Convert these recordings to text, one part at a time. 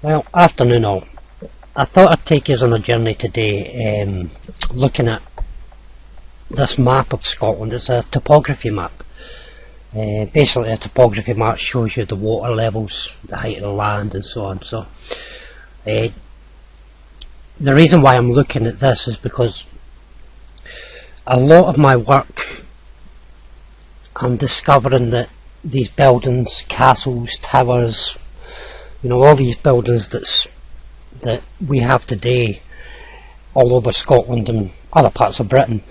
Well, afternoon all. I thought I'd take you on a journey today, looking at this map of Scotland. It's a topography map. Basically a topography map shows you the water levels, the height of the land and so on. So the reason why I'm looking at this is because a lot of my work, I'm discovering that these buildings, castles, towers, all these buildings that we have today all over Scotland and other parts of Britain,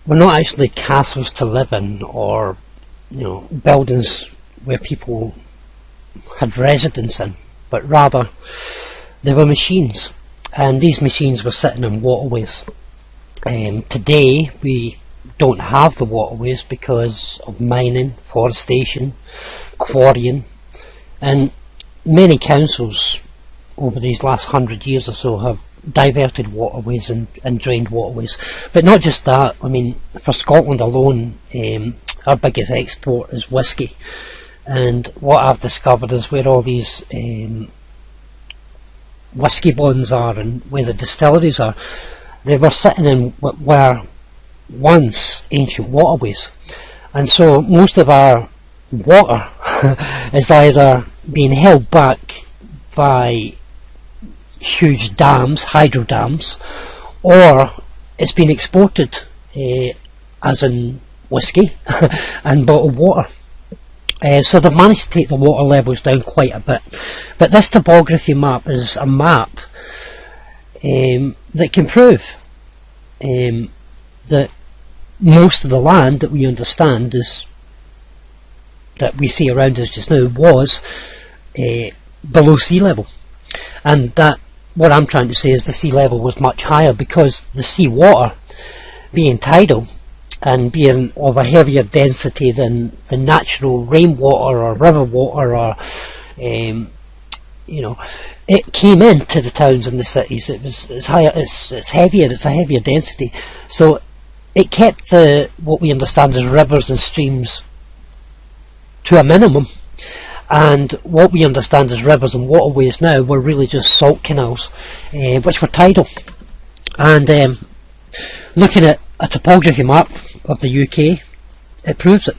were not actually castles to live in, or buildings where people had residence in, but rather they were machines, and these machines were sitting in waterways. Today we don't have the waterways because of mining, forestation, quarrying, and many councils over these last 100 years or so have diverted waterways and drained waterways. But not just that, I mean, for Scotland alone, our biggest export is whisky, and what I've discovered is where all these whisky bonds are and where the distilleries are, they were sitting in what were once ancient waterways, and so most of our water is either being held back by huge dams, hydro dams, or it's been exported as in whisky and bottled water. So they've managed to take the water levels down quite a bit. But this topography map is a map that can prove that most of the land that we understand is that we see around us just now was below sea level, and that what I'm trying to say is the sea level was much higher because the sea water, being tidal and being of a heavier density than the natural rainwater or river water, or it came into the towns and the cities. It's higher, it's heavier, it's a heavier density, so it kept what we understand as rivers and streams to a minimum, and what we understand as rivers and waterways now were really just salt canals, which were tidal. And looking at a topography map of the UK, it proves it.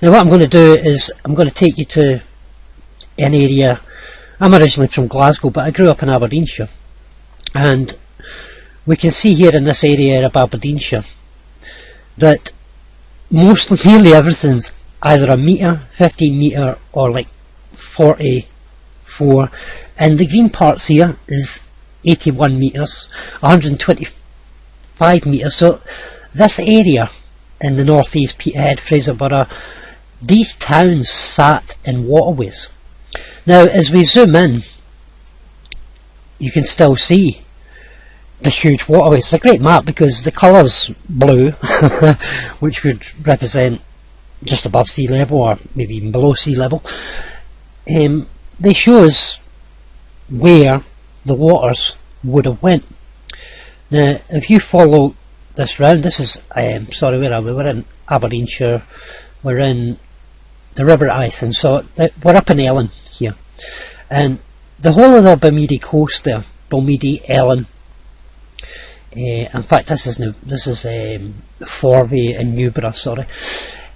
Now what I'm going to do is I'm going to take you to an area. I'm originally from Glasgow, but I grew up in Aberdeenshire, and we can see here in this area of Aberdeenshire that nearly everything's either a metre, 15 metre, or like 44, and the green parts here is 81 metres, 125 metres. So this area in the northeast, Peterhead, Fraserburgh, these towns sat in waterways. Now as we zoom in, you can still see the huge waterways. It's a great map because the colours blue which would represent just above sea level, or maybe even below sea level, they show us where the waters would have went. Now if you follow this round, this is sorry, where are we? We're in Aberdeenshire, we're in the River Ithen, so we're up in Ellen here, and the whole of the Bermuda coast there, Bermuda, Ellen, in fact this is Forvey and Newborough, sorry.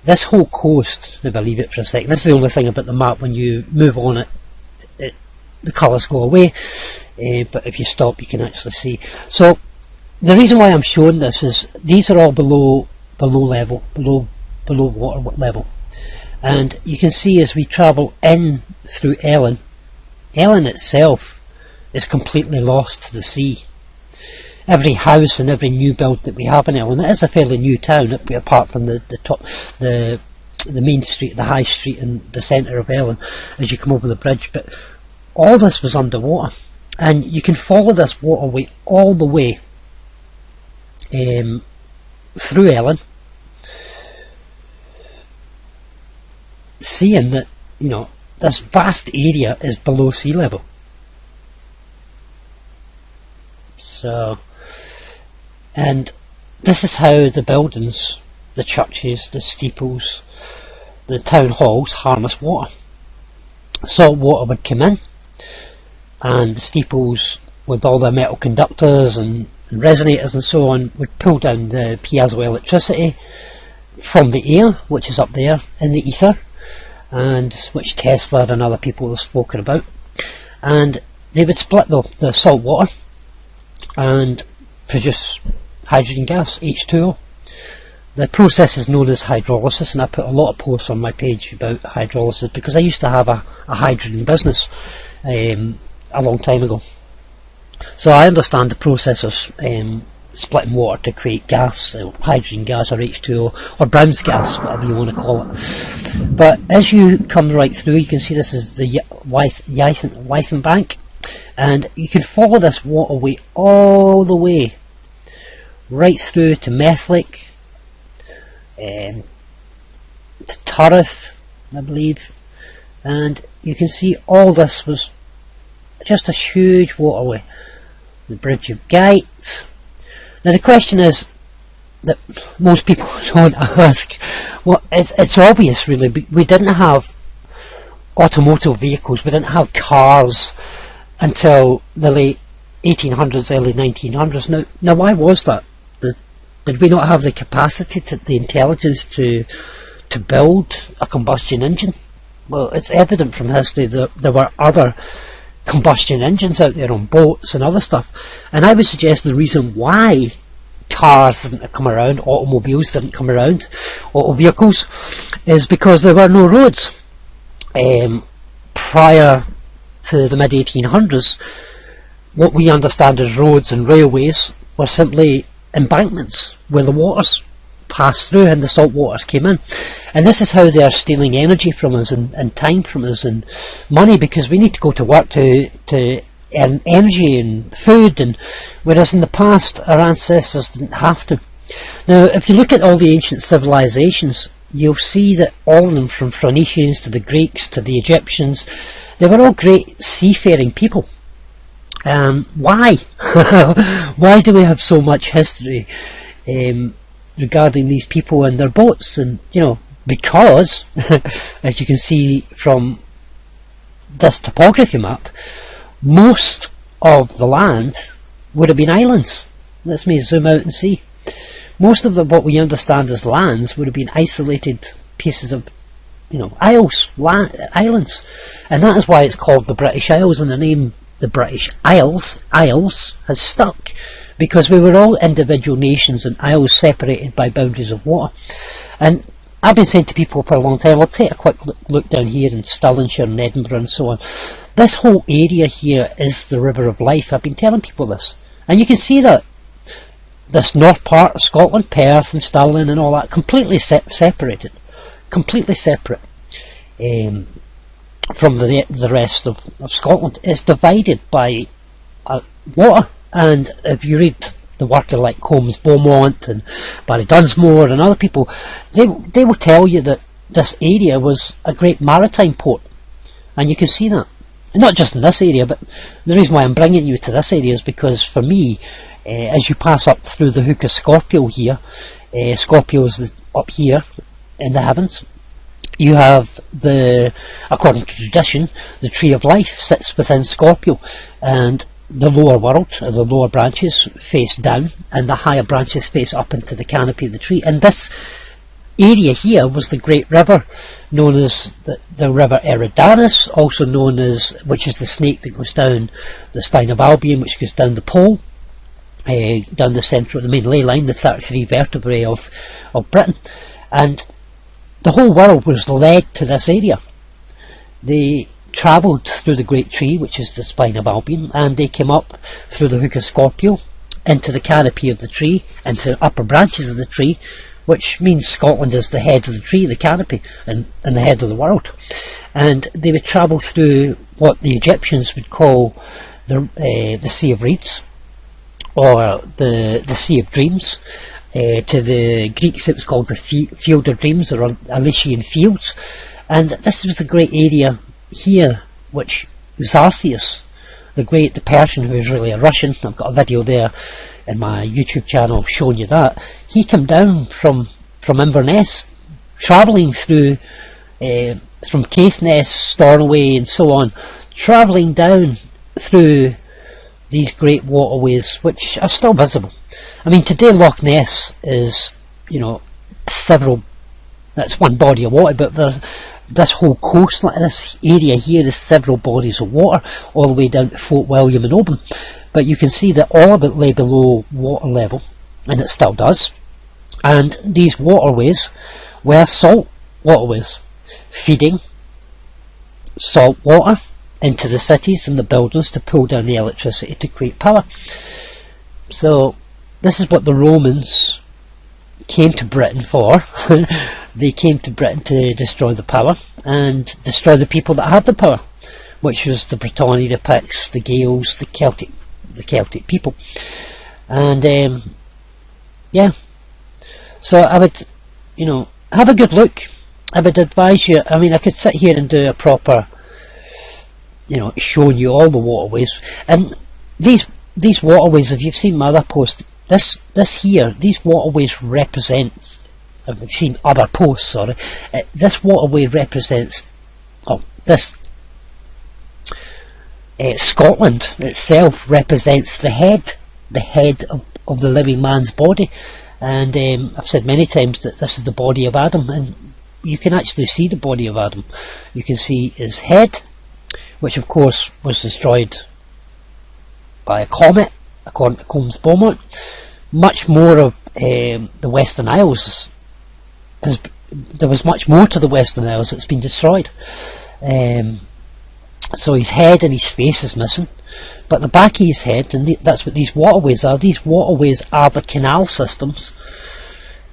This whole coast, if I leave it for a second, this is the only thing about the map, when you move on it, the colours go away, but if you stop you can actually see. So the reason why I'm showing this is these are all below water level, and you can see as we travel in through Ellen itself is completely lost to the sea. Every house and every new build that we have in Ellen, it is a fairly new town apart from the main street, the high street in the centre of Ellen as you come over the bridge, but all this was underwater, and you can follow this waterway all the way through Ellen, seeing that this vast area is below sea level. So, and this is how the buildings, the churches, the steeples, the town halls harness water. Salt water would come in, and the steeples with all their metal conductors and resonators and so on would pull down the piezoelectricity from the air, which is up there in the ether, and which Tesla and other people have spoken about, and they would split the salt water and produce hydrogen gas, H2O. The process is known as hydrolysis, and I put a lot of posts on my page about hydrolysis because I used to have a hydrogen business a long time ago. So I understand the process of splitting water to create gas, hydrogen gas or H2O, or Brown's gas, whatever you want to call it. But as you come right through, you can see this is the Wytham Bank, and you can follow this waterway all the way right through to Methlake, to Turriff, I believe, and you can see all this was just a huge waterway. The Bridge of Gate. Now the question is that most people don't ask. Well, it's obvious really. We didn't have automotive vehicles. We didn't have cars until the late 1800s, early 1900s. Now why was that? Did we not have the capacity, the intelligence to build a combustion engine? Well, it's evident from history that there were other combustion engines out there on boats and other stuff, and I would suggest the reason why cars didn't come around, automobiles didn't come around, auto vehicles, is because there were no roads. Prior to the mid 1800s, what we understand as roads and railways were simply embankments where the waters passed through and the salt waters came in, and this is how they are stealing energy from us and time from us and money, because we need to go to work to earn energy and food, and whereas in the past our ancestors didn't have to. Now if you look at all the ancient civilizations, you'll see that all of them, from Phoenicians to the Greeks to the Egyptians, they were all great seafaring people. Why? Why do we have so much history regarding these people and their boats? And because as you can see from this topography map, most of the land would have been islands. Let me zoom out and see. Most of what we understand as lands would have been isolated pieces of islands, and that is why it's called the British Isles, and the name the British Isles has stuck, because we were all individual nations and isles separated by boundaries of water. And I've been saying to people for a long time, I'll take a quick look down here in Stirlingshire and Edinburgh and so on. This whole area here is the River of Life. I've been telling people this, and you can see that this north part of Scotland, Perth and Stirling and all that, completely separated, completely separate from the rest of Scotland. It's divided by water, and if you read the work of like Combs Beaumont and Barry Dunsmore and other people, they will tell you that this area was a great maritime port, and you can see that. And not just in this area, but the reason why I'm bringing you to this area is because for me, as you pass up through the Hook of Scorpio here, Scorpio is up here in the heavens. You have according to tradition, the Tree of Life sits within Scorpio, and the lower world, or the lower branches, face down, and the higher branches face up into the canopy of the tree. And this area here was the great river known as the River Eridanus, also known as, which is the snake that goes down the spine of Albion, which goes down the pole, down the centre of the main ley line, the 33 vertebrae of Britain. And the whole world was led to this area. They travelled through the Great Tree, which is the spine of Albion, and they came up through the Hook of Scorpio into the canopy of the tree, into the upper branches of the tree, which means Scotland is the head of the tree, the canopy, and the head of the world. And they would travel through what the Egyptians would call the Sea of Reeds, or the Sea of Dreams. To the Greeks it was called the Field of Dreams, or Elysian Fields. And this was the great area here which Xerxes, the Persian, who is really a Russian, I've got a video there in my YouTube channel showing you that, he came down from Inverness, travelling through from Caithness, Stornoway and so on, travelling down through these great waterways which are still visible. I mean, today Loch Ness is, you know, that's one body of water, but this whole coast, like this area here, is several bodies of water, all the way down to Fort William and Oban. But you can see that all of it lay below water level, and it still does. And these waterways were salt waterways, feeding salt water into the cities and the buildings to pull down the electricity to create power. So this is what the Romans came to Britain for. They came to Britain to destroy the power and destroy the people that had the power, which was the Brittoni, the Picts, the Gaels, the Celtic people. And yeah, so I would, you know, have a good look. I would advise you. I mean, I could sit here and do a proper, you know, showing you all the waterways, and these waterways, if you've seen my other post, this here, these waterways represent, if you've seen other posts, sorry, this waterway represents, Scotland itself represents the head of the living man's body. And I've said many times that this is the body of Adam, and you can actually see the body of Adam. You can see his head, which of course was destroyed by a comet, according to Combs-Beaumont. Much more of the Western Isles, there was much more to the Western Isles that's been destroyed. So his head and his face is missing, but the back of his head, and that's what these waterways are. These waterways are the canal systems,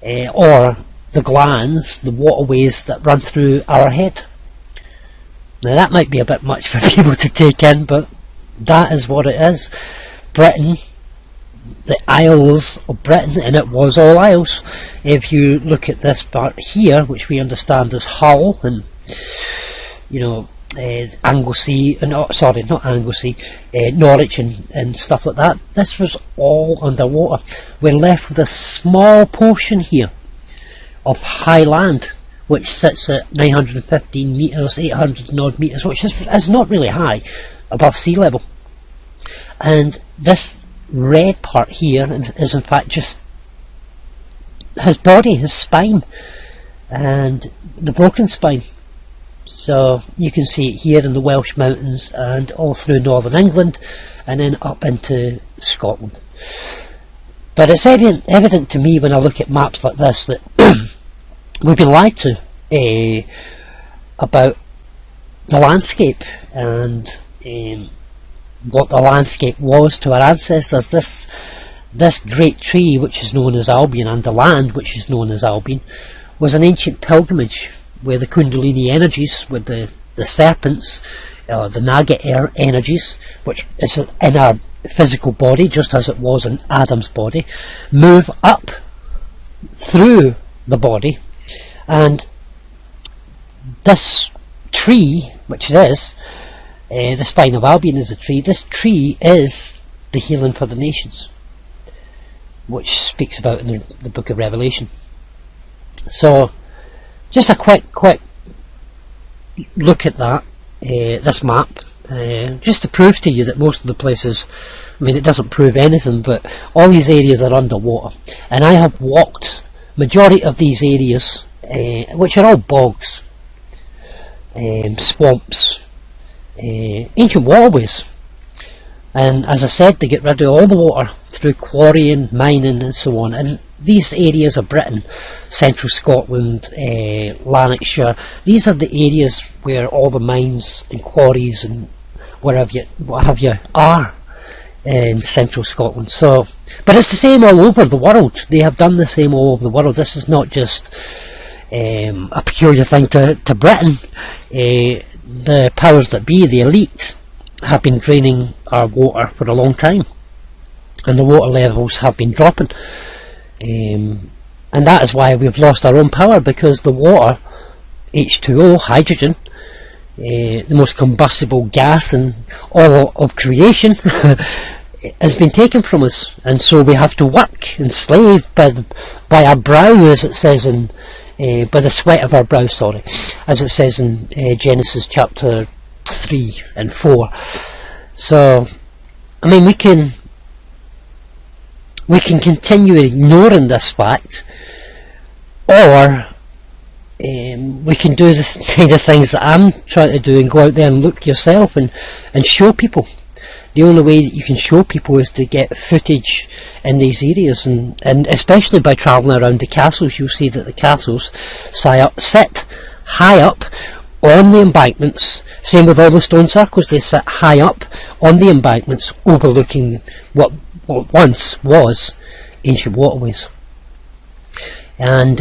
or the glands, the waterways that run through our head. Now that might be a bit much for people to take in, but that is what it is. Britain, the Isles of Britain, and it was all Isles. If you look at this part here, which we understand as Hull, and you know, Anglesey, sorry, not Anglesey, Norwich and stuff like that, this was all underwater. We're left with a small portion here of high land, which sits at 915 metres, 800 and odd metres, which is not really high, above sea level. And this red part here is in fact just his body, his spine, and the broken spine. So you can see it here in the Welsh mountains and all through northern England and then up into Scotland. But it's evident to me when I look at maps like this that we've been lied to about the landscape and what the landscape was to our ancestors. This great tree, which is known as Albion, and the land which is known as Albion, was an ancient pilgrimage where the Kundalini energies, with the serpents, the Naga energies, which is in our physical body, just as it was in Adam's body, move up through the body. And this tree, which it is, the spine of Albion is a tree. This tree is the healing for the nations, which speaks about in the book of Revelation. So just a quick look at that, this map, just to prove to you that most of the places, I mean, it doesn't prove anything, but all these areas are underwater. And I have walked majority of these areas, which are all bogs, swamps, ancient waterways. And as I said, to get rid of all the water through quarrying, mining and so on. And these areas of Britain, central Scotland, Lanarkshire, these are the areas where all the mines and quarries and what have you are in central Scotland. So, but it's the same all over the world. They have done the same all over the world. This is not just a peculiar thing to Britain. The powers that be, the elite, have been draining our water for a long time, and the water levels have been dropping, and that is why we've lost our own power, because the water, H2O, hydrogen, the most combustible gas in all of creation, has been taken from us, and so we have to work and slave by our brow, as it says in by the sweat of our brow, sorry, as it says in Genesis chapter 3 and 4. So, I mean, we can continue ignoring this fact, or we can do this kind of things that I'm trying to do and go out there and look yourself and show people. The only way that you can show people is to get footage in these areas, and especially by travelling around the castles. You'll see that the castles sit high up on the embankments. Same with all the stone circles, they sit high up on the embankments overlooking what once was ancient waterways. And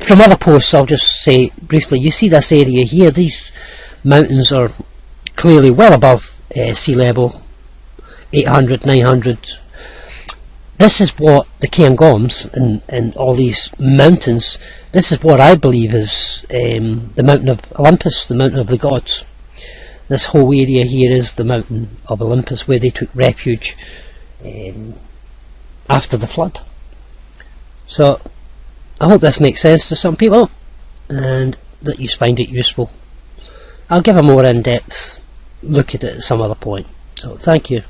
from other posts, I'll just say briefly, you see this area here, these mountains are clearly well above sea level, 800, 900. This is what the Cairngorms and all these mountains, this is what I believe is the mountain of Olympus, the mountain of the gods. This whole area here is the mountain of Olympus, where they took refuge after the flood. So I hope this makes sense to some people and that you find it useful. I'll give a more in-depth look at it at some other point. So thank you.